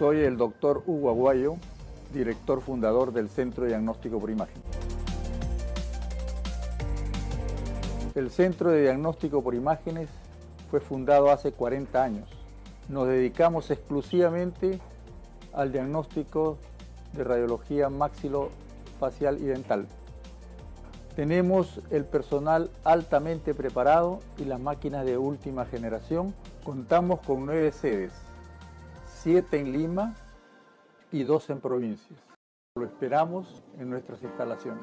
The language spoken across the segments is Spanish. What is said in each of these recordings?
Soy el doctor Hugo Aguayo, director fundador del Centro de Diagnóstico por Imagen. El Centro de Diagnóstico por Imágenes fue fundado hace 40 años. Nos dedicamos exclusivamente al diagnóstico de radiología maxilofacial y dental. Tenemos el personal altamente preparado y las máquinas de última generación. Contamos con 9 sedes, 7 en Lima y 2 en provincias. Lo esperamos en nuestras instalaciones.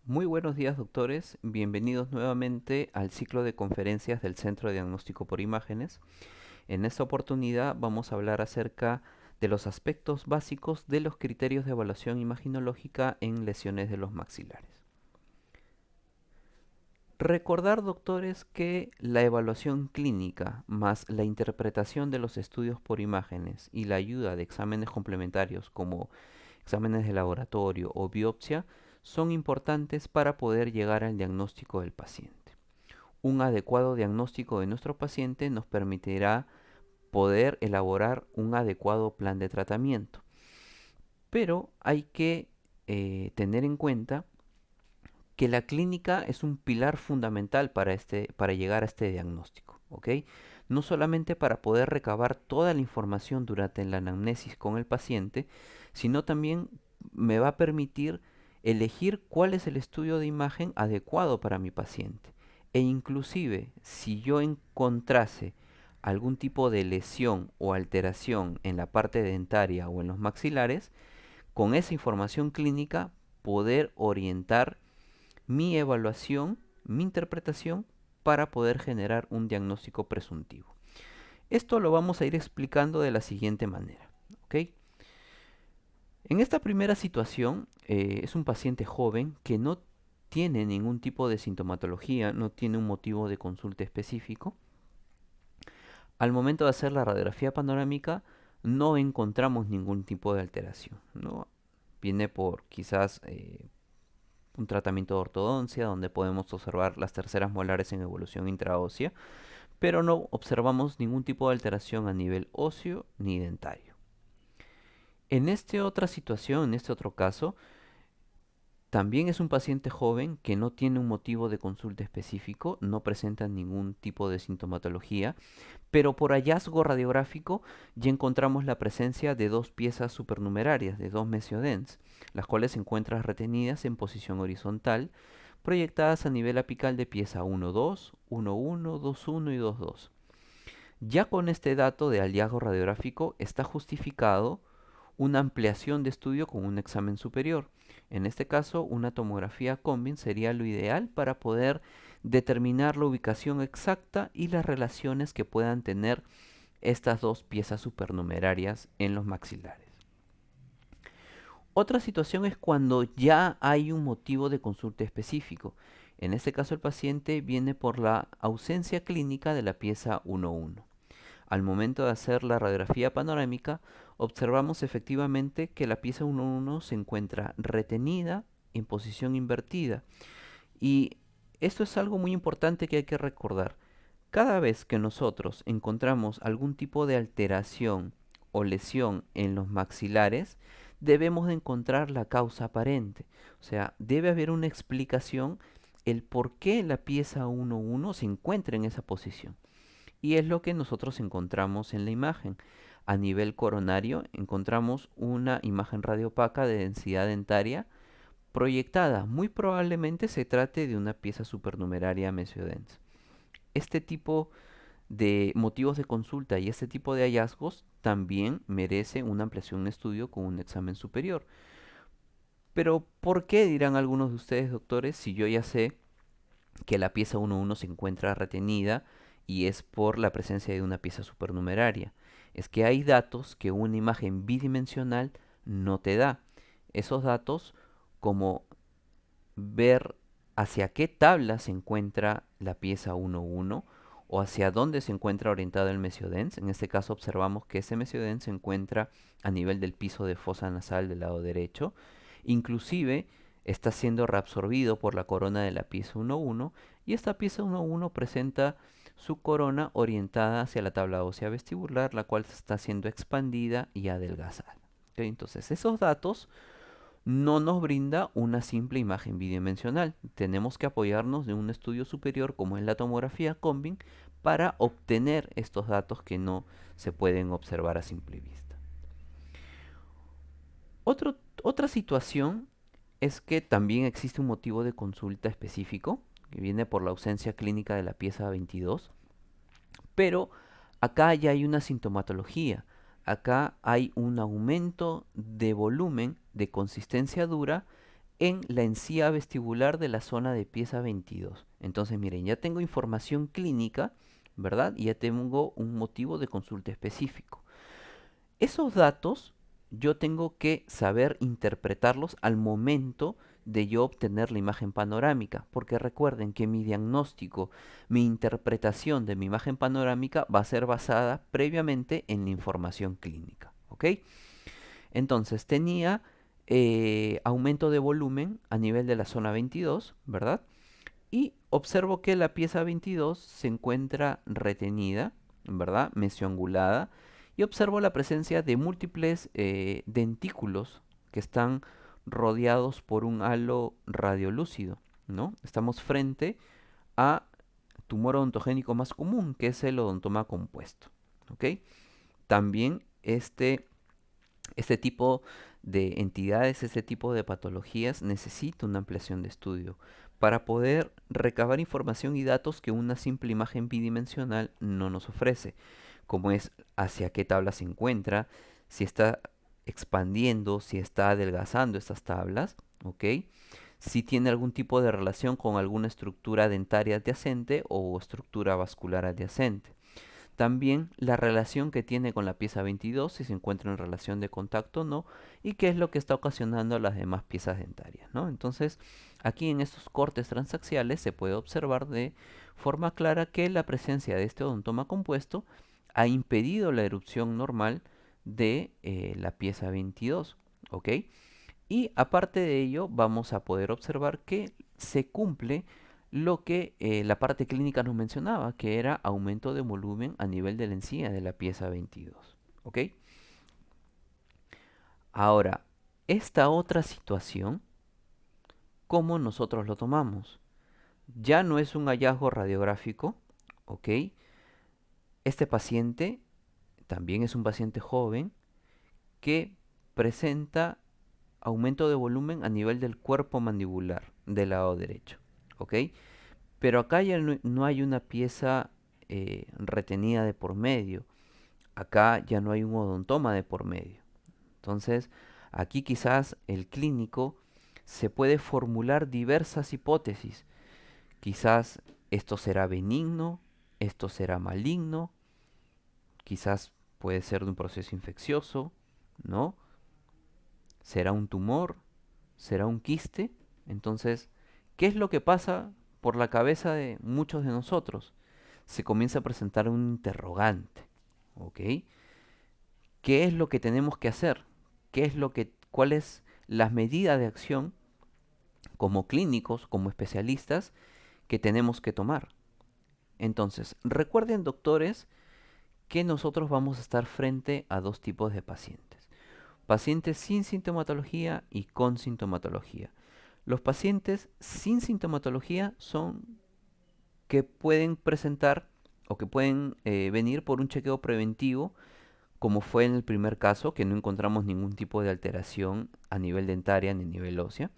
Muy buenos días, doctores. Bienvenidos nuevamente al ciclo de conferencias del Centro de Diagnóstico por Imágenes. En esta oportunidad vamos a hablar acerca de los aspectos básicos de los criterios de evaluación imaginológica en lesiones de los maxilares. Recordar, doctores, que la evaluación clínica más la interpretación de los estudios por imágenes y la ayuda de exámenes complementarios como exámenes de laboratorio o biopsia son importantes para poder llegar al diagnóstico del paciente. Un adecuado diagnóstico de nuestro paciente nos permitirá poder elaborar un adecuado plan de tratamiento. Pero hay que tener en cuenta que la clínica es un pilar fundamental para llegar a este diagnóstico, ¿ok? No solamente para poder recabar toda la información durante la anamnesis con el paciente, sino también me va a permitir elegir cuál es el estudio de imagen adecuado para mi paciente. E inclusive, si yo encontrase algún tipo de lesión o alteración en la parte dentaria o en los maxilares, con esa información clínica poder orientar mi evaluación, mi interpretación, para poder generar un diagnóstico presuntivo. Esto lo vamos a ir explicando de la siguiente manera, ¿ok? En esta primera situación es un paciente joven que no tiene ningún tipo de sintomatología, no tiene un motivo de consulta específico. Al momento de hacer la radiografía panorámica no encontramos ningún tipo de alteración, ¿no? Viene por quizás un tratamiento de ortodoncia donde podemos observar las terceras molares en evolución intraósea, pero no observamos ningún tipo de alteración a nivel óseo ni dentario. En esta otra situación, en este otro caso, también es un paciente joven que no tiene un motivo de consulta específico, no presenta ningún tipo de sintomatología, pero por hallazgo radiográfico ya encontramos la presencia de 2 piezas supernumerarias, de 2 mesiodens, las cuales se encuentran retenidas en posición horizontal, proyectadas a nivel apical de pieza 1-2, 1-1, 2-1 y 2-2. Ya con este dato de hallazgo radiográfico está justificado una ampliación de estudio con un examen superior. En este caso, una tomografía Combin sería lo ideal para poder determinar la ubicación exacta y las relaciones que puedan tener estas 2 piezas supernumerarias en los maxilares. Otra situación es cuando ya hay un motivo de consulta específico. En este caso, el paciente viene por la ausencia clínica de la pieza 1-1. Al momento de hacer la radiografía panorámica, observamos efectivamente que la pieza 1-1 se encuentra retenida en posición invertida. Y esto es algo muy importante que hay que recordar. Cada vez que nosotros encontramos algún tipo de alteración o lesión en los maxilares, debemos de encontrar la causa aparente. O sea, debe haber una explicación el por qué la pieza 1-1 se encuentra en esa posición. Y es lo que nosotros encontramos en la imagen. A nivel coronario encontramos una imagen radiopaca de densidad dentaria proyectada. Muy probablemente se trate de una pieza supernumeraria mesiodens. Este tipo de motivos de consulta y este tipo de hallazgos también merece una ampliación de estudio con un examen superior. Pero ¿por qué, dirán algunos de ustedes, doctores, si yo ya sé que la pieza 1-1 se encuentra retenida y es por la presencia de una pieza supernumeraria? Es que hay datos que una imagen bidimensional no te da. Esos datos, como ver hacia qué tabla se encuentra la pieza 1-1 o hacia dónde se encuentra orientado el mesiodens. En este caso observamos que ese mesiodens se encuentra a nivel del piso de fosa nasal del lado derecho. Inclusive está siendo reabsorbido por la corona de la pieza 1-1 y esta pieza 1-1 presenta su corona orientada hacia la tabla ósea vestibular, la cual está siendo expandida y adelgazada. ¿Ok? Entonces, esos datos no nos brinda una simple imagen bidimensional. Tenemos que apoyarnos de un estudio superior como es la tomografía Combin para obtener estos datos que no se pueden observar a simple vista. Otra situación es que también existe un motivo de consulta específico que viene por la ausencia clínica de la pieza 22, pero acá ya hay una sintomatología. Acá hay un aumento de volumen de consistencia dura en la encía vestibular de la zona de pieza 22. Entonces, miren, ya tengo información clínica, ¿verdad? Y ya tengo un motivo de consulta específico. Esos datos yo tengo que saber interpretarlos al momento de yo obtener la imagen panorámica, porque recuerden que mi diagnóstico, mi interpretación de mi imagen panorámica va a ser basada previamente en la información clínica, ¿ok? Entonces tenía aumento de volumen a nivel de la zona 22, ¿verdad? Y observo que la pieza 22 se encuentra retenida, ¿verdad? Mesioangulada. Y observo la presencia de múltiples dentículos que están rodeados por un halo radiolúcido, ¿no? Estamos frente a tumor odontogénico más común, que es el odontoma compuesto, ¿ok? También este tipo de entidades, este tipo de patologías necesita una ampliación de estudio para poder recabar información y datos que una simple imagen bidimensional no nos ofrece, como es hacia qué tabla se encuentra, si está expandiendo, si está adelgazando estas tablas, ¿ok? Si tiene algún tipo de relación con alguna estructura dentaria adyacente o estructura vascular adyacente. También la relación que tiene con la pieza 22, si se encuentra en relación de contacto o no, y qué es lo que está ocasionando las demás piezas dentarias, ¿no? Entonces, aquí en estos cortes transaxiales se puede observar de forma clara que la presencia de este odontoma compuesto ha impedido la erupción normal de la pieza 22, ¿ok? Y aparte de ello, vamos a poder observar que se cumple lo que la parte clínica nos mencionaba, que era aumento de volumen a nivel de la encía de la pieza 22. ¿Ok? Ahora, esta otra situación, ¿cómo nosotros lo tomamos? Ya no es un hallazgo radiográfico, ¿ok? Este paciente también es un paciente joven que presenta aumento de volumen a nivel del cuerpo mandibular del lado derecho, ¿ok? Pero acá ya no hay una pieza retenida de por medio. Acá ya no hay un odontoma de por medio. Entonces, aquí quizás el clínico se puede formular diversas hipótesis. Quizás esto será benigno, esto será maligno, quizás puede ser de un proceso infeccioso, ¿no? ¿Será un tumor? ¿Será un quiste? Entonces, ¿qué es lo que pasa por la cabeza de muchos de nosotros? Se comienza a presentar un interrogante, ¿ok? ¿Qué es lo que tenemos que hacer? ¿Cuál es las medidas de acción como clínicos, como especialistas, que tenemos que tomar? Entonces, recuerden, doctores, que nosotros vamos a estar frente a dos tipos de pacientes. Pacientes sin sintomatología y con sintomatología. Los pacientes sin sintomatología son que pueden presentar o que pueden venir por un chequeo preventivo, como fue en el primer caso, que no encontramos ningún tipo de alteración a nivel dentaria ni a nivel ósea.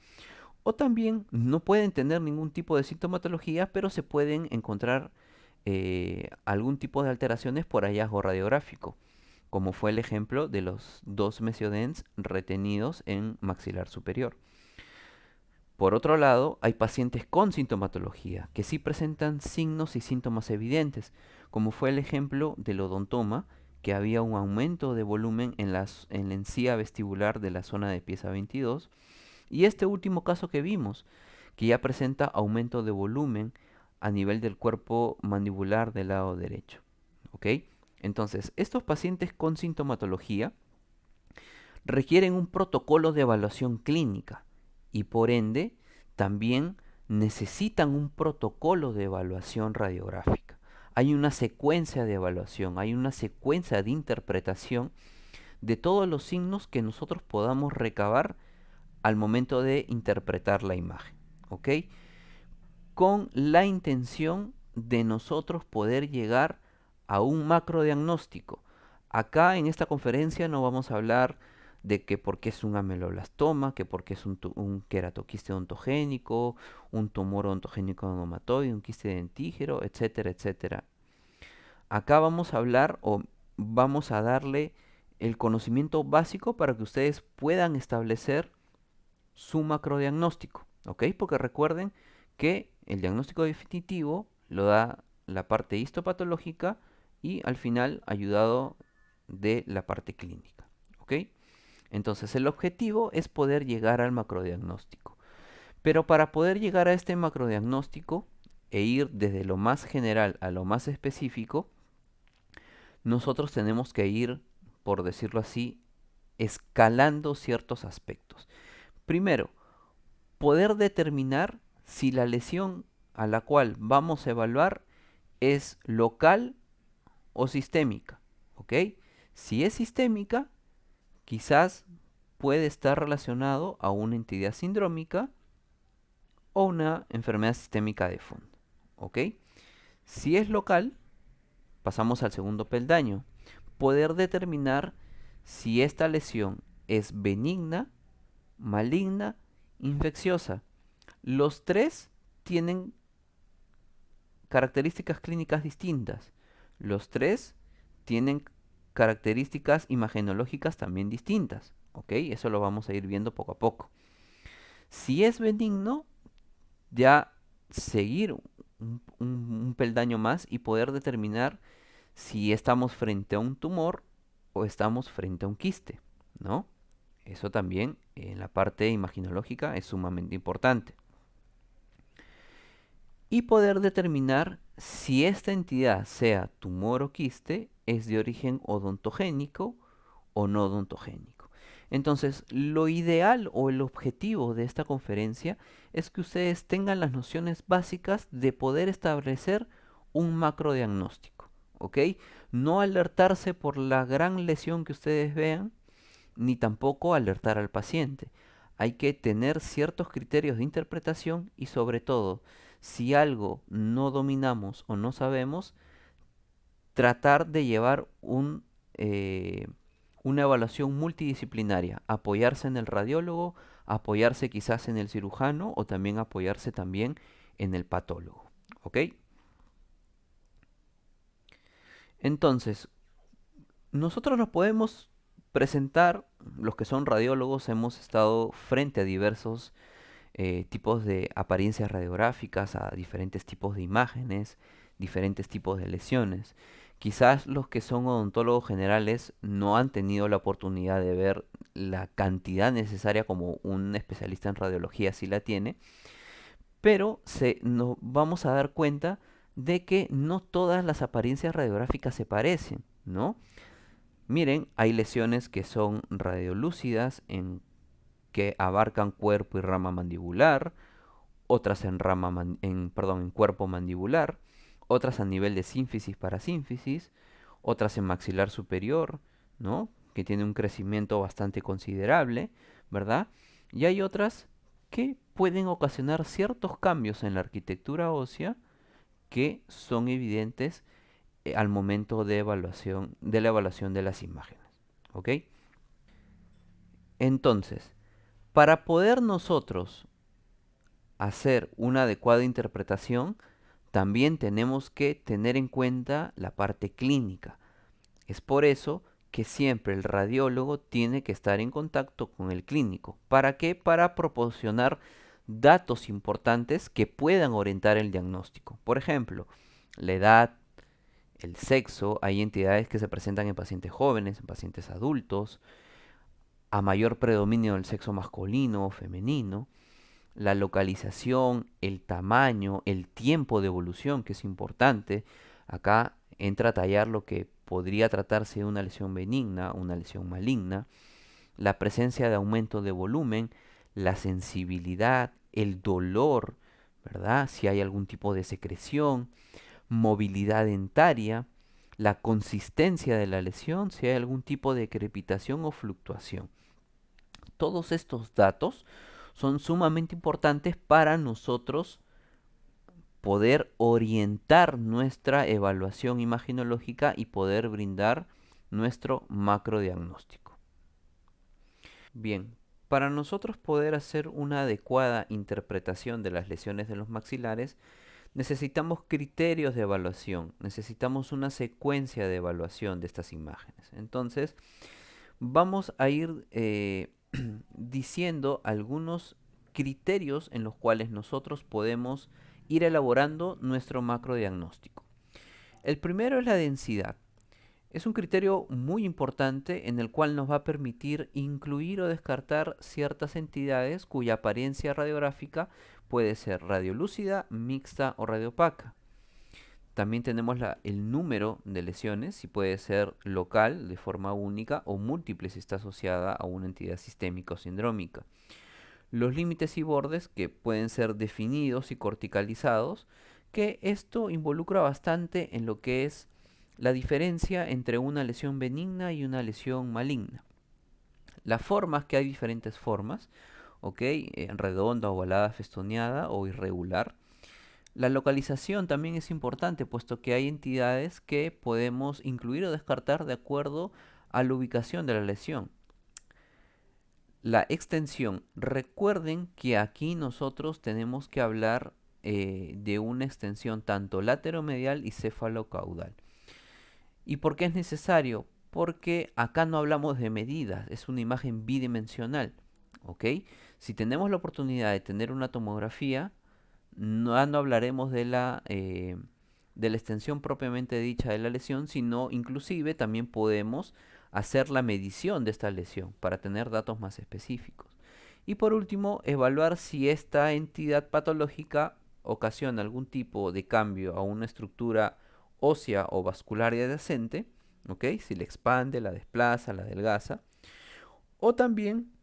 O también no pueden tener ningún tipo de sintomatología, pero se pueden encontrar algún tipo de alteraciones por hallazgo radiográfico, como fue el ejemplo de los dos mesiodents retenidos en maxilar superior. Por otro lado, hay pacientes con sintomatología que sí presentan signos y síntomas evidentes, como fue el ejemplo del odontoma, que había un aumento de volumen en la encía vestibular de la zona de pieza 22, y este último caso que vimos, que ya presenta aumento de volumen a nivel del cuerpo mandibular del lado derecho. ¿Ok? Entonces, estos pacientes con sintomatología requieren un protocolo de evaluación clínica y por ende también necesitan un protocolo de evaluación radiográfica. Hay una secuencia de evaluación, hay una secuencia de interpretación de todos los signos que nosotros podamos recabar al momento de interpretar la imagen, ¿ok? Con la intención de nosotros poder llegar a un macrodiagnóstico. Acá en esta conferencia no vamos a hablar de que por qué es un ameloblastoma, que por qué es un queratoquiste odontogénico, un tumor odontogénico onomatoide, un quiste dentígero, etcétera, etcétera. Acá vamos a hablar o vamos a darle el conocimiento básico para que ustedes puedan establecer su macrodiagnóstico, ¿ok? Porque recuerden que el diagnóstico definitivo lo da la parte histopatológica y al final ayudado de la parte clínica, ¿ok? Entonces el objetivo es poder llegar al macrodiagnóstico. Pero para poder llegar a este macrodiagnóstico e ir desde lo más general a lo más específico, nosotros tenemos que ir, por decirlo así, escalando ciertos aspectos. Primero, poder determinar si la lesión a la cual vamos a evaluar es local o sistémica, ¿ok? Si es sistémica, quizás puede estar relacionado a una entidad sindrómica o una enfermedad sistémica de fondo, ¿ok? Si es local, pasamos al segundo peldaño, poder determinar si esta lesión es benigna, maligna, infecciosa. Los tres tienen características clínicas distintas. Los tres tienen características imagenológicas también distintas. ¿Ok? Eso lo vamos a ir viendo poco a poco. Si es benigno, ya seguir un peldaño más y poder determinar si estamos frente a un tumor o estamos frente a un quiste, ¿no? Eso también en la parte imaginológica es sumamente importante. Y poder determinar si esta entidad, sea tumor o quiste, es de origen odontogénico o no odontogénico. Entonces, lo ideal o el objetivo de esta conferencia es que ustedes tengan las nociones básicas de poder establecer un macrodiagnóstico, ¿ok? No alertarse por la gran lesión que ustedes vean, ni tampoco alertar al paciente. Hay que tener ciertos criterios de interpretación y sobre todo, si algo no dominamos o no sabemos, tratar de llevar una evaluación multidisciplinaria, apoyarse en el radiólogo, apoyarse quizás en el cirujano o también apoyarse también en el patólogo. ¿Ok? Entonces, nosotros nos podemos presentar, los que son radiólogos, hemos estado frente a diversos tipos de apariencias radiográficas, a diferentes tipos de imágenes, diferentes tipos de lesiones. Quizás los que son odontólogos generales no han tenido la oportunidad de ver la cantidad necesaria como un especialista en radiología sí la tiene, pero nos vamos a dar cuenta de que no todas las apariencias radiográficas se parecen, ¿no? Miren, hay lesiones que son radiolúcidas que abarcan cuerpo y rama mandibular, otras en cuerpo mandibular, otras a nivel de sínfisis parasínfisis, otras en maxilar superior, ¿no? Que tiene un crecimiento bastante considerable, ¿verdad? Y hay otras que pueden ocasionar ciertos cambios en la arquitectura ósea que son evidentes al momento de la evaluación de las imágenes, ¿ok? Entonces, para poder nosotros hacer una adecuada interpretación, también tenemos que tener en cuenta la parte clínica. Es por eso que siempre el radiólogo tiene que estar en contacto con el clínico. ¿Para qué? Para proporcionar datos importantes que puedan orientar el diagnóstico. Por ejemplo, la edad, el sexo. Hay entidades que se presentan en pacientes jóvenes, en pacientes adultos, a mayor predominio del sexo masculino o femenino, la localización, el tamaño, el tiempo de evolución, que es importante. Acá entra a tallar lo que podría tratarse de una lesión benigna, una lesión maligna, la presencia de aumento de volumen, la sensibilidad, el dolor, ¿verdad? Si hay algún tipo de secreción, movilidad dentaria, la consistencia de la lesión, si hay algún tipo de crepitación o fluctuación. Todos estos datos son sumamente importantes para nosotros poder orientar nuestra evaluación imaginológica y poder brindar nuestro macrodiagnóstico. Bien, para nosotros poder hacer una adecuada interpretación de las lesiones de los maxilares, necesitamos criterios de evaluación, necesitamos una secuencia de evaluación de estas imágenes. Entonces, vamos a ir diciendo algunos criterios en los cuales nosotros podemos ir elaborando nuestro macrodiagnóstico. El primero es la densidad. Es un criterio muy importante en el cual nos va a permitir incluir o descartar ciertas entidades cuya apariencia radiográfica puede ser radiolúcida, mixta o radiopaca. También tenemos el número de lesiones, si puede ser local de forma única o múltiple si está asociada a una entidad sistémica o sindrómica. Los límites y bordes que pueden ser definidos y corticalizados, que esto involucra bastante en lo que es la diferencia entre una lesión benigna y una lesión maligna. Las formas, que hay diferentes formas, ¿ok? Redonda, ovalada, festoneada o irregular. La localización también es importante, puesto que hay entidades que podemos incluir o descartar de acuerdo a la ubicación de la lesión. La extensión. Recuerden que aquí nosotros tenemos que hablar de una extensión tanto lateromedial y cefalocaudal. ¿Y por qué es necesario? Porque acá no hablamos de medidas, es una imagen bidimensional, ¿ok? Si tenemos la oportunidad de tener una tomografía, no hablaremos de la extensión propiamente dicha de la lesión, sino inclusive también podemos hacer la medición de esta lesión para tener datos más específicos. Y por último, evaluar si esta entidad patológica ocasiona algún tipo de cambio a una estructura ósea o vascular adyacente, ¿ok? Si la expande, la desplaza, la adelgaza, o también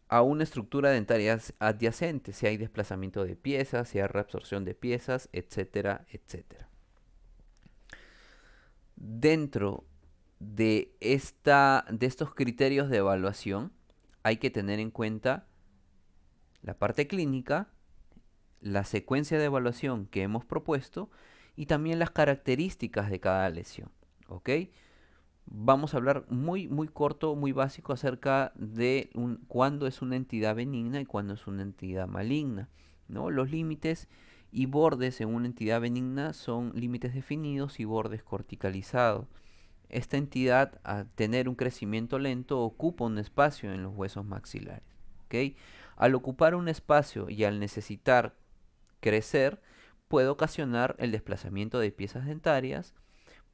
a una estructura dentaria adyacente, si hay desplazamiento de piezas, si hay reabsorción de piezas, etcétera, etcétera. Dentro de estos criterios de evaluación hay que tener en cuenta la parte clínica, la secuencia de evaluación que hemos propuesto y también las características de cada lesión, ¿ok? Vamos a hablar muy corto, muy básico acerca de cuándo es una entidad benigna y cuándo es una entidad maligna, ¿no? Los límites y bordes en una entidad benigna son límites definidos y bordes corticalizados. Esta entidad, al tener un crecimiento lento, ocupa un espacio en los huesos maxilares, ¿ok? Al ocupar un espacio y al necesitar crecer, puede ocasionar el desplazamiento de piezas dentarias,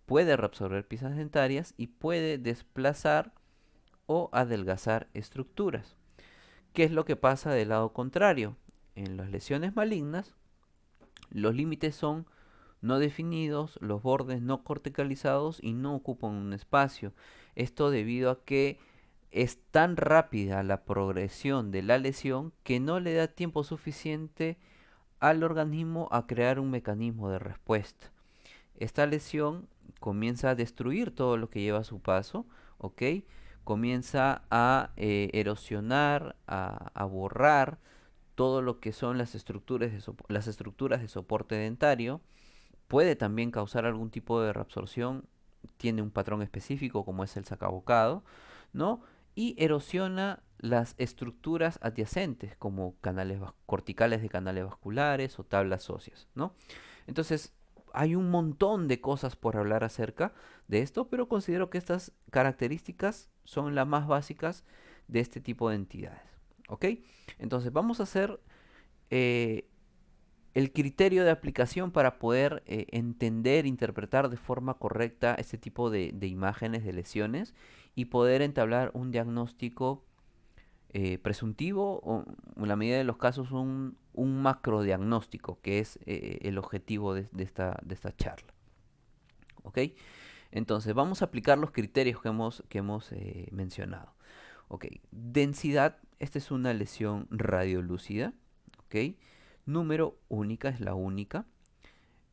puede reabsorber piezas dentarias y puede desplazar o adelgazar estructuras. ¿Qué es lo que pasa del lado contrario? En las lesiones malignas, los límites son no definidos, los bordes no corticalizados y no ocupan un espacio. Esto debido a que es tan rápida la progresión de la lesión que no le da tiempo suficiente al organismo a crear un mecanismo de respuesta. Esta lesión comienza a destruir todo lo que lleva a su paso, ¿ok? Comienza a erosionar, a borrar todo lo que son las estructuras de soporte dentario. Puede también causar algún tipo de reabsorción, tiene un patrón específico como es el sacabocado, ¿no? Y erosiona las estructuras adyacentes como canales corticales de canales vasculares o tablas óseas, ¿no? Entonces, hay un montón de cosas por hablar acerca de esto, pero considero que estas características son las más básicas de este tipo de entidades, ¿ok? Entonces, vamos a hacer el criterio de aplicación para poder entender, interpretar de forma correcta este tipo de imágenes de lesiones y poder entablar un diagnóstico presuntivo o en la medida de los casos un macrodiagnóstico, que es el objetivo de esta charla. ¿Ok? Entonces vamos a aplicar los criterios que hemos mencionado. Ok, densidad esta es una lesión radiolúcida, ¿ok? Número única, es la única.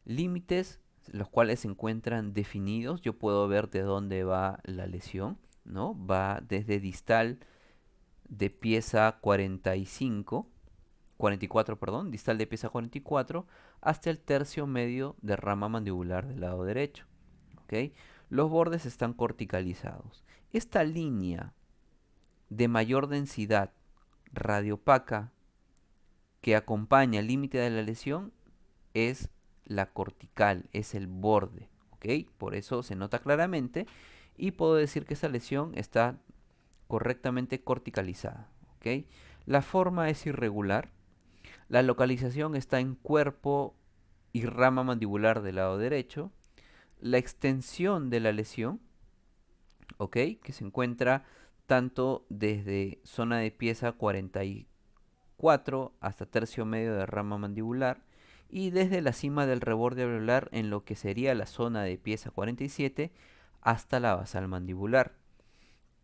Límites, los cuales se encuentran definidos. Yo puedo ver de dónde va la lesión, ¿no? Va desde distal de pieza 44, perdón, distal de pieza 44, hasta el tercio medio de rama mandibular del lado derecho, ¿ok? Los bordes están corticalizados. Esta línea de mayor densidad radiopaca que acompaña el límite de la lesión es la cortical, es el borde, ¿ok? Por eso se nota claramente y puedo decir que esa lesión está correctamente corticalizada, ¿ok? La forma es irregular, la localización está en cuerpo y rama mandibular del lado derecho, la extensión de la lesión, ¿ok? Que se encuentra tanto desde zona de pieza 44 hasta tercio medio de rama mandibular y desde la cima del reborde alveolar en lo que sería la zona de pieza 47 hasta la basal mandibular.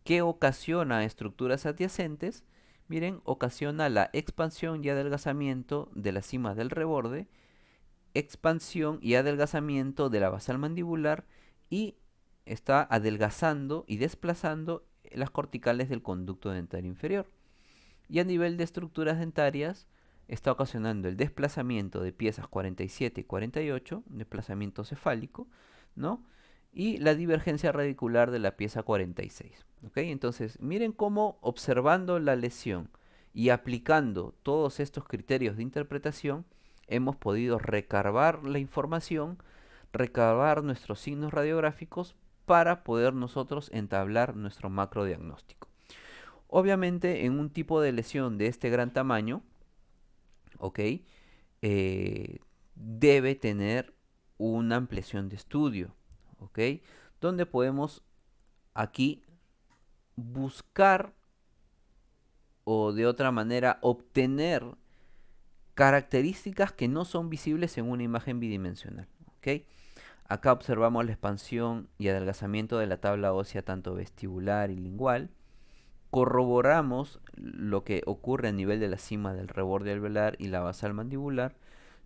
¿Qué ocasiona estructuras adyacentes? Miren, ocasiona la expansión y adelgazamiento de las cimas del reborde, expansión y adelgazamiento de la basal mandibular y está adelgazando y desplazando las corticales del conducto dentario inferior. Y a nivel de estructuras dentarias está ocasionando el desplazamiento de piezas 47 y 48, desplazamiento cefálico, ¿no? Y la divergencia radicular de la pieza 46. ¿Ok? Entonces, miren cómo observando la lesión y aplicando todos estos criterios de interpretación, hemos podido recabar la información, recabar nuestros signos radiográficos para poder nosotros entablar nuestro macrodiagnóstico. Obviamente, en un tipo de lesión de este gran tamaño, ¿ok? Debe tener una ampliación de estudio, ¿ok? Donde podemos aquí buscar o de otra manera obtener características que no son visibles en una imagen bidimensional, ¿ok? Acá observamos la expansión y adelgazamiento de la tabla ósea tanto vestibular y lingual. Corroboramos lo que ocurre a nivel de la cima del reborde alveolar y la basal mandibular,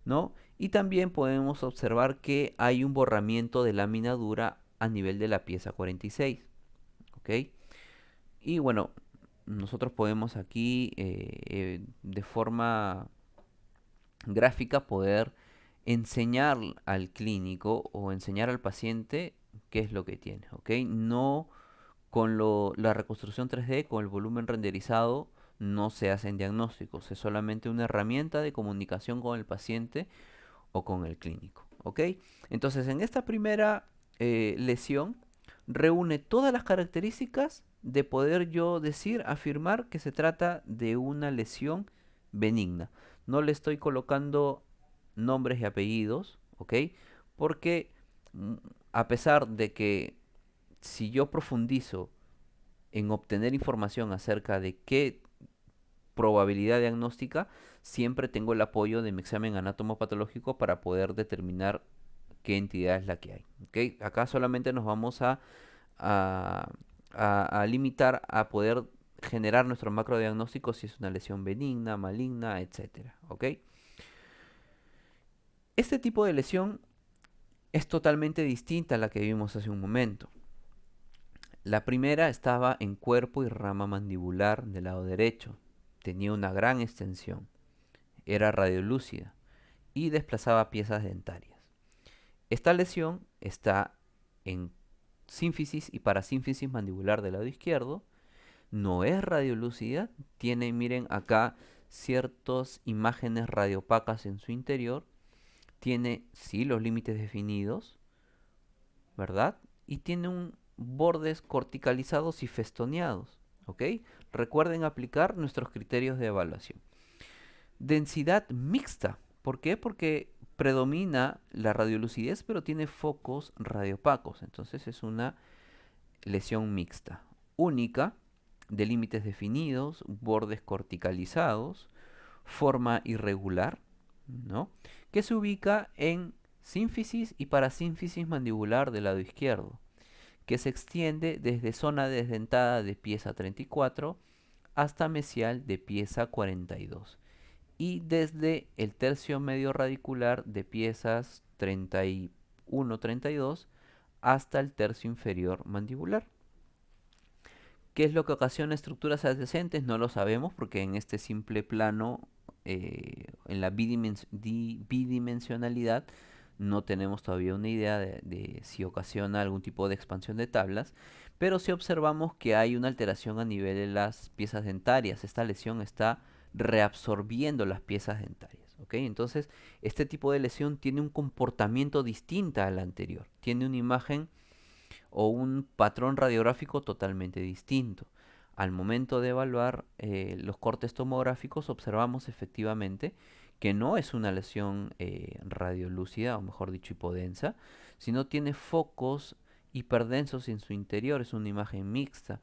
¿no? Y también podemos observar que hay un borramiento de lámina dura a nivel de la pieza 46, ¿ok? Y bueno, nosotros podemos aquí de forma gráfica poder enseñar al clínico o enseñar al paciente qué es lo que tiene, ¿ok? No con la reconstrucción 3D, con el volumen renderizado, no se hacen diagnósticos, es solamente una herramienta de comunicación con el paciente o con el clínico, ¿ok? Entonces, en esta primera lesión, reúne todas las características de poder yo decir, afirmar que se trata de una lesión benigna. No le estoy colocando nombres y apellidos, ¿ok? Porque a pesar de que si yo profundizo en obtener información acerca de qué probabilidad diagnóstica, siempre tengo el apoyo de mi examen anatomopatológico para poder determinar qué entidad es la que hay. ¿Ok? Acá solamente nos vamos a limitar a poder generar nuestro macrodiagnóstico si es una lesión benigna, maligna, etcétera. ¿Ok? Este tipo de lesión es totalmente distinta a la que vimos hace un momento. La primera estaba en cuerpo y rama mandibular del lado derecho. Tenía una gran extensión. Era radiolúcida y desplazaba piezas dentarias. Esta lesión está en sínfisis y parasínfisis mandibular del lado izquierdo. No es radiolúcida. Tiene, miren acá, ciertas imágenes radiopacas en su interior. Tiene, sí, los límites definidos, ¿verdad? Y tiene bordes corticalizados y festoneados, ¿ok? Recuerden aplicar nuestros criterios de evaluación. Densidad mixta. ¿Por qué? Porque predomina la radiolucidez, pero tiene focos radiopacos. Entonces es una lesión mixta. Única, de límites definidos, bordes corticalizados, forma irregular, ¿no? Que se ubica en sínfisis y parasínfisis mandibular del lado izquierdo, que se extiende desde zona desdentada de pieza 34 hasta mesial de pieza 42 y desde el tercio medio radicular de piezas 31, 32 hasta el tercio inferior mandibular. ¿Qué es lo que ocasiona estructuras adyacentes? No lo sabemos porque en este simple plano, en la bidimensionalidad, no tenemos todavía una idea de si ocasiona algún tipo de expansión de tablas, pero sí observamos que hay una alteración a nivel de las piezas dentarias. Esta lesión está reabsorbiendo las piezas dentarias. ¿Ok? Entonces, este tipo de lesión tiene un comportamiento distinto al anterior. Tiene una imagen o un patrón radiográfico totalmente distinto. Al momento de evaluar los cortes tomográficos observamos efectivamente que no es una lesión radiolúcida, o mejor dicho hipodensa, sino tiene focos hiperdensos en su interior, es una imagen mixta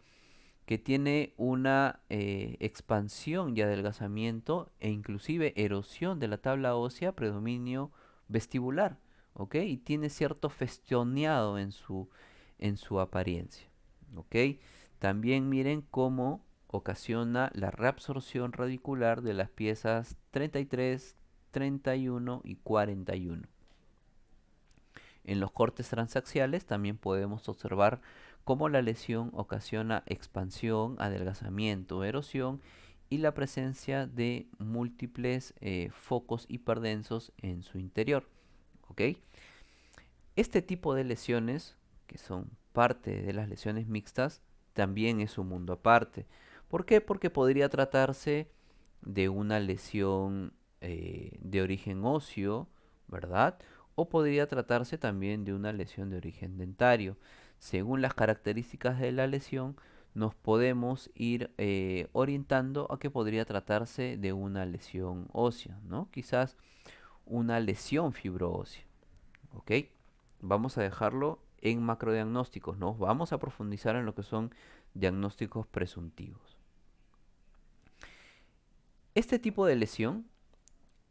que tiene una expansión y adelgazamiento e inclusive erosión de la tabla ósea, predominio vestibular, ¿ok? Y tiene cierto festoneado en su apariencia, ¿ok? También miren cómo ocasiona la reabsorción radicular de las piezas 33, 31 y 41. En los cortes transaxiales también podemos observar cómo la lesión ocasiona expansión, adelgazamiento, erosión y la presencia de múltiples focos hiperdensos en su interior. ¿Ok? Este tipo de lesiones, que son parte de las lesiones mixtas, también es un mundo aparte. ¿Por qué? Porque podría tratarse de una lesión de origen óseo, ¿verdad? O podría tratarse también de una lesión de origen dentario. Según las características de la lesión, nos podemos ir orientando a que podría tratarse de una lesión ósea, ¿no? Quizás una lesión fibroósea, ¿ok? Vamos a dejarlo en macrodiagnósticos, ¿no? Vamos a profundizar en lo que son diagnósticos presuntivos. Este tipo de lesión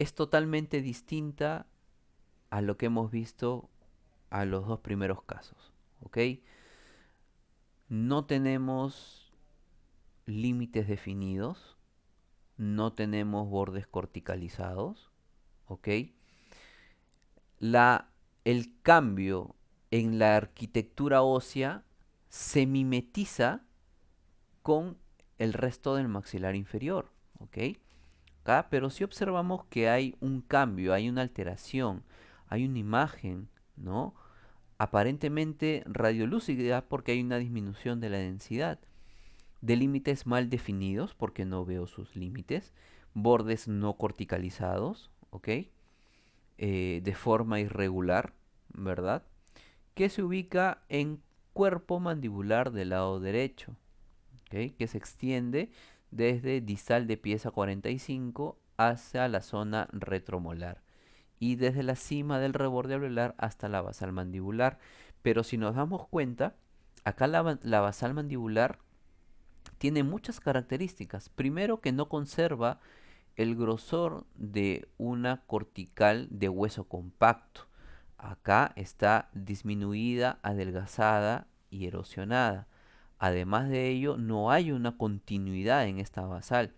es totalmente distinta a lo que hemos visto a los dos primeros casos, ¿ok? No tenemos límites definidos, no tenemos bordes corticalizados, ¿ok? El cambio en la arquitectura ósea se mimetiza con el resto del maxilar inferior, ¿ok? Acá, pero si observamos que hay un cambio, hay una alteración, hay una imagen, ¿no? Aparentemente radiolúcida porque hay una disminución de la densidad, de límites mal definidos porque no veo sus límites, bordes no corticalizados, ¿ok? De forma irregular, ¿verdad? Que se ubica en cuerpo mandibular del lado derecho, ¿ok? Que se extiende desde distal de pieza 45 hacia la zona retromolar y desde la cima del reborde alveolar hasta la basal mandibular. Pero si nos damos cuenta, acá la basal mandibular tiene muchas características. Primero, que no conserva el grosor de una cortical de hueso compacto. Acá está disminuida, adelgazada y erosionada. Además de ello, no hay una continuidad en esta basal.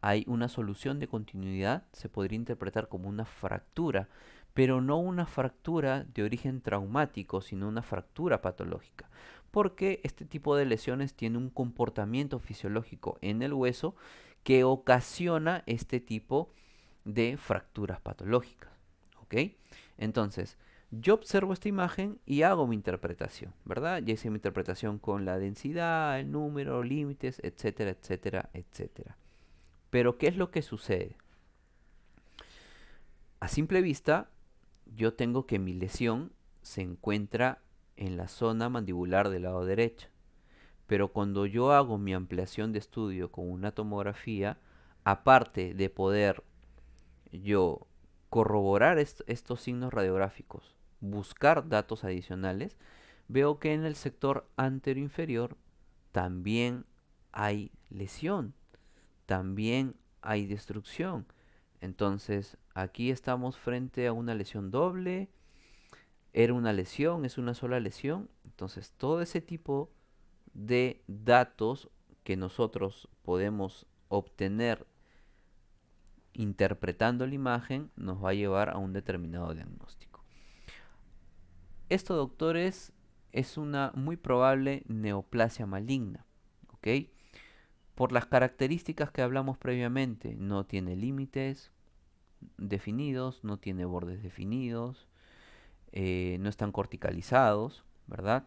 Hay una solución de continuidad, se podría interpretar como una fractura, pero no una fractura de origen traumático, sino una fractura patológica, porque este tipo de lesiones tiene un comportamiento fisiológico en el hueso que ocasiona este tipo de fracturas patológicas. ¿Ok? Entonces, yo observo esta imagen y hago mi interpretación, ¿verdad? Ya hice mi interpretación con la densidad, el número, límites, etcétera, etcétera, etcétera. Pero, ¿qué es lo que sucede? A simple vista, yo tengo que mi lesión se encuentra en la zona mandibular del lado derecho. Pero cuando yo hago mi ampliación de estudio con una tomografía, aparte de poder yo corroborar estos signos radiográficos, buscar datos adicionales, veo que en el sector anteroinferior también hay lesión, también hay destrucción. Entonces, aquí estamos frente a una lesión doble, era una lesión, es una sola lesión. Entonces, todo ese tipo de datos que nosotros podemos obtener interpretando la imagen nos va a llevar a un determinado diagnóstico. Esto, doctores, es una muy probable neoplasia maligna, ¿ok? Por las características que hablamos previamente, no tiene límites definidos, no tiene bordes definidos, no están corticalizados, ¿verdad?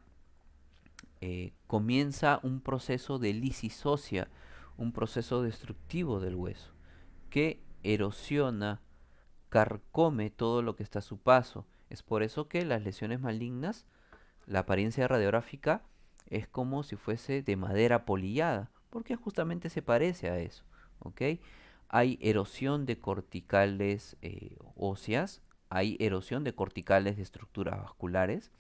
Comienza un proceso de lisis ósea, un proceso destructivo del hueso, que erosiona, carcome todo lo que está a su paso. Es por eso que las lesiones malignas, la apariencia radiográfica es como si fuese de madera polillada, porque justamente se parece a eso, ¿ok? Hay erosión de corticales óseas, hay erosión de corticales de estructuras vasculares.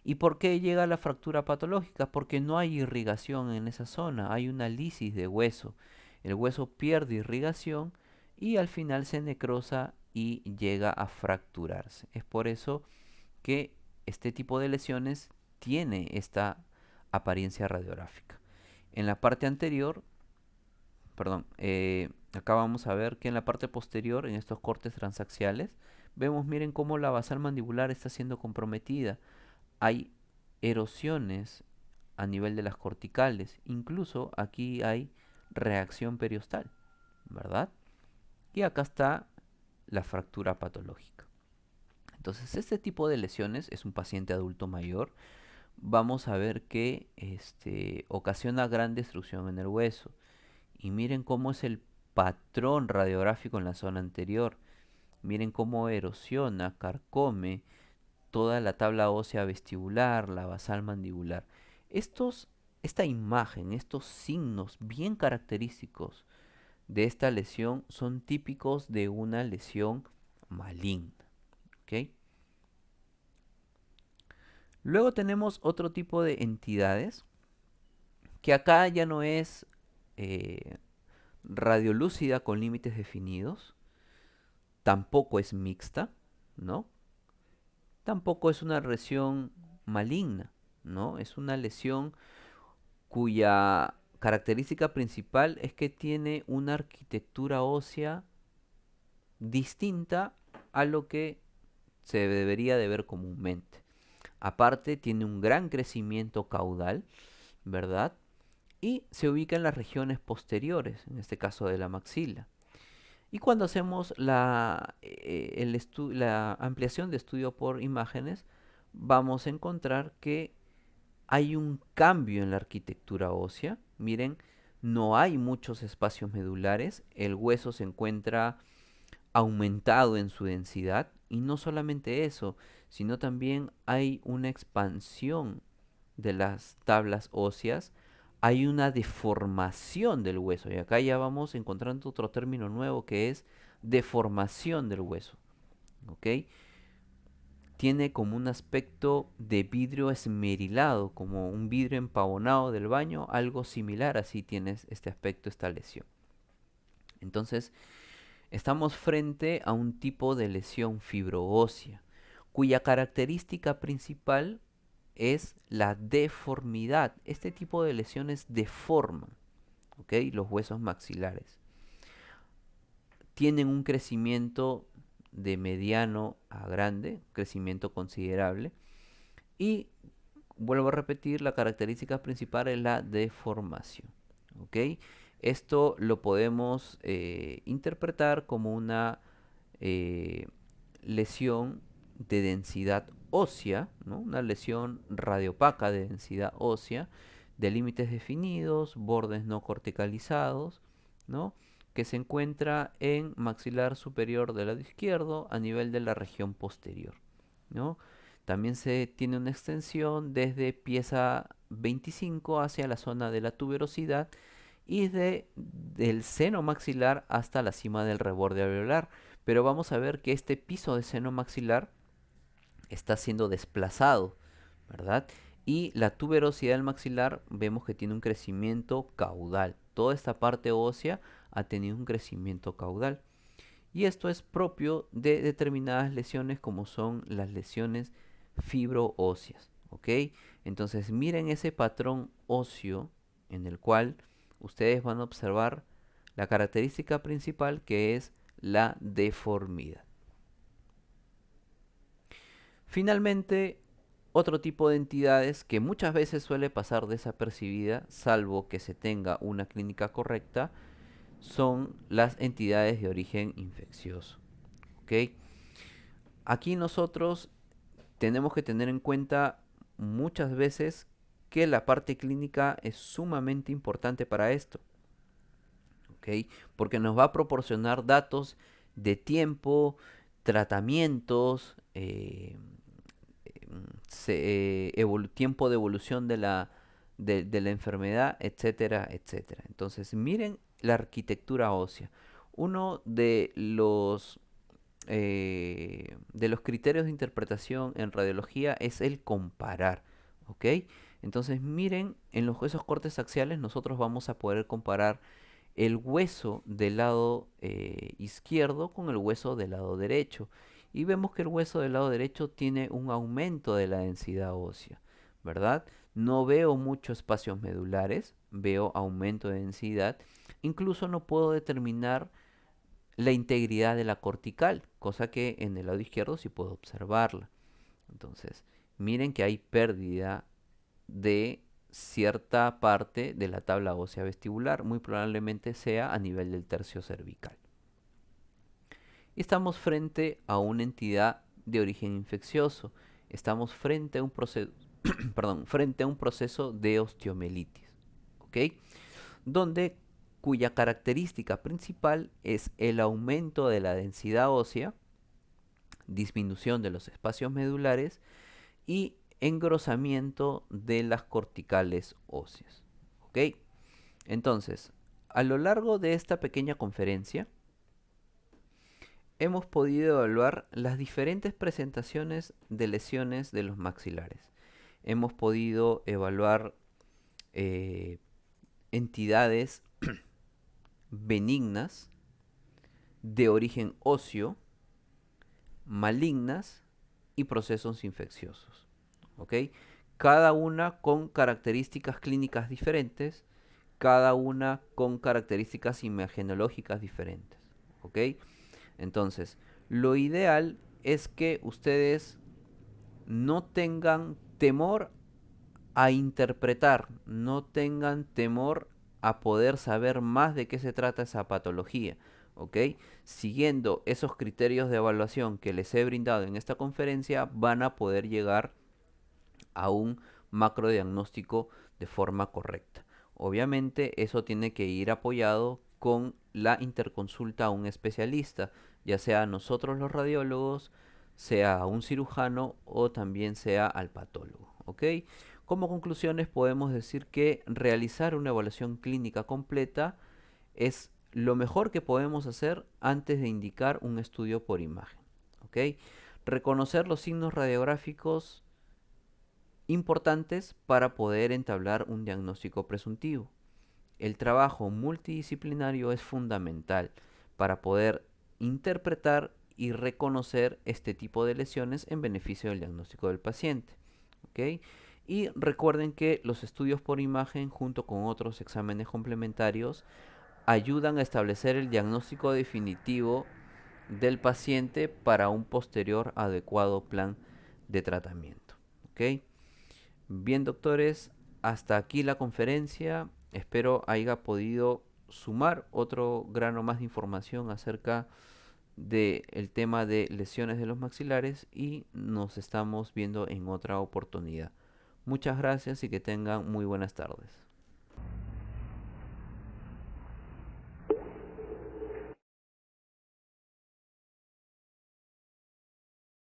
¿Y por qué llega la fractura patológica? Porque no hay irrigación en esa zona, hay una lisis de hueso. El hueso pierde irrigación y al final se necrosa y llega a fracturarse. Es por eso que este tipo de lesiones tiene esta apariencia radiográfica. En la parte anterior, perdón, acá vamos a ver que en la parte posterior, en estos cortes transaxiales, vemos, miren cómo la basal mandibular está siendo comprometida. Hay erosiones a nivel de las corticales, incluso aquí hay reacción periostal, ¿verdad? Y acá está la fractura patológica. Entonces, este tipo de lesiones es un paciente adulto mayor. Vamos a ver que ocasiona gran destrucción en el hueso. Y miren cómo es el patrón radiográfico en la zona anterior. Miren cómo erosiona, carcome toda la tabla ósea vestibular, la basal mandibular. Esta imagen, estos signos bien característicos de esta lesión son típicos de una lesión maligna. ¿Ok? Luego tenemos otro tipo de entidades que acá ya no es radiolúcida con límites definidos, tampoco es mixta, ¿no? Tampoco es una lesión maligna, ¿no? Es una lesión cuya característica principal es que tiene una arquitectura ósea distinta a lo que se debería de ver comúnmente. Aparte, tiene un gran crecimiento caudal, ¿verdad? Y se ubica en las regiones posteriores, en este caso de la maxila. Y cuando hacemos la ampliación de estudio por imágenes, vamos a encontrar que hay un cambio en la arquitectura ósea. Miren, no hay muchos espacios medulares, el hueso se encuentra aumentado en su densidad y no solamente eso, sino también hay una expansión de las tablas óseas, hay una deformación del hueso y acá ya vamos encontrando otro término nuevo que es deformación del hueso, ¿ok? Tiene como un aspecto de vidrio esmerilado, como un vidrio empavonado del baño, algo similar, así tienes este aspecto, esta lesión. Entonces, estamos frente a un tipo de lesión fibroósea, cuya característica principal es la deformidad. Este tipo de lesiones deforman, ¿ok? Los huesos maxilares. Tienen un crecimiento de mediano a grande, crecimiento considerable. Y vuelvo a repetir, la característica principal es la deformación, ¿ok? Esto lo podemos interpretar como una lesión de densidad ósea, ¿no? Una lesión radiopaca de densidad ósea, de límites definidos, bordes no corticalizados, ¿no? Que se encuentra en maxilar superior del lado izquierdo a nivel de la región posterior, ¿no? También se tiene una extensión desde pieza 25 hacia la zona de la tuberosidad y del seno maxilar hasta la cima del reborde alveolar. Pero vamos a ver que este piso de seno maxilar está siendo desplazado, ¿verdad? Y la tuberosidad del maxilar vemos que tiene un crecimiento caudal. Toda esta parte ósea ha tenido un crecimiento caudal. Y esto es propio de determinadas lesiones como son las lesiones fibroóseas, ¿ok? Entonces miren ese patrón óseo en el cual ustedes van a observar la característica principal, que es la deformidad. Finalmente, otro tipo de entidades que muchas veces suele pasar desapercibida, salvo que se tenga una clínica correcta, son las entidades de origen infeccioso. ¿Ok? Aquí nosotros tenemos que tener en cuenta muchas veces que la parte clínica es sumamente importante para esto. ¿Ok? Porque nos va a proporcionar datos de tiempo, tratamientos, tiempo de evolución de la enfermedad, etcétera, etcétera. Entonces, miren la arquitectura ósea. Uno de los criterios de interpretación en radiología es el comparar, ¿ok? Entonces, miren, en los huesos cortes axiales nosotros vamos a poder comparar el hueso del lado izquierdo con el hueso del lado derecho. Y vemos que el hueso del lado derecho tiene un aumento de la densidad ósea, ¿verdad? No veo muchos espacios medulares, veo aumento de densidad. Incluso no puedo determinar la integridad de la cortical, cosa que en el lado izquierdo sí puedo observarla. Entonces, miren que hay pérdida de cierta parte de la tabla ósea vestibular, muy probablemente sea a nivel del tercio cervical. Estamos frente a una entidad de origen infeccioso. Estamos frente a un proceso, frente a un proceso de osteomelitis, ¿ok? Donde cuya característica principal es el aumento de la densidad ósea, disminución de los espacios medulares y engrosamiento de las corticales óseas. ¿Ok? Entonces, a lo largo de esta pequeña conferencia, hemos podido evaluar las diferentes presentaciones de lesiones de los maxilares. Hemos podido evaluar entidades benignas, de origen óseo, malignas y procesos infecciosos. ¿Ok? Cada una con características clínicas diferentes, cada una con características imagenológicas diferentes. ¿Ok? Entonces, lo ideal es que ustedes no tengan temor a interpretar, no tengan temor a poder saber más de qué se trata esa patología, ¿ok? Siguiendo esos criterios de evaluación que les he brindado en esta conferencia, van a poder llegar a un macrodiagnóstico de forma correcta. Obviamente eso tiene que ir apoyado con la interconsulta a un especialista, ya sea a nosotros los radiólogos, sea a un cirujano o también sea al patólogo, ¿ok? Como conclusiones podemos decir que realizar una evaluación clínica completa es lo mejor que podemos hacer antes de indicar un estudio por imagen, ¿ok? Reconocer los signos radiográficos importantes para poder entablar un diagnóstico presuntivo. El trabajo multidisciplinario es fundamental para poder interpretar y reconocer este tipo de lesiones en beneficio del diagnóstico del paciente. ¿Ok? Y recuerden que los estudios por imagen junto con otros exámenes complementarios ayudan a establecer el diagnóstico definitivo del paciente para un posterior adecuado plan de tratamiento. ¿Ok? Bien, doctores, hasta aquí la conferencia. Espero haya podido sumar otro grano más de información acerca del tema de lesiones de los maxilares y nos estamos viendo en otra oportunidad. Muchas gracias y que tengan muy buenas tardes.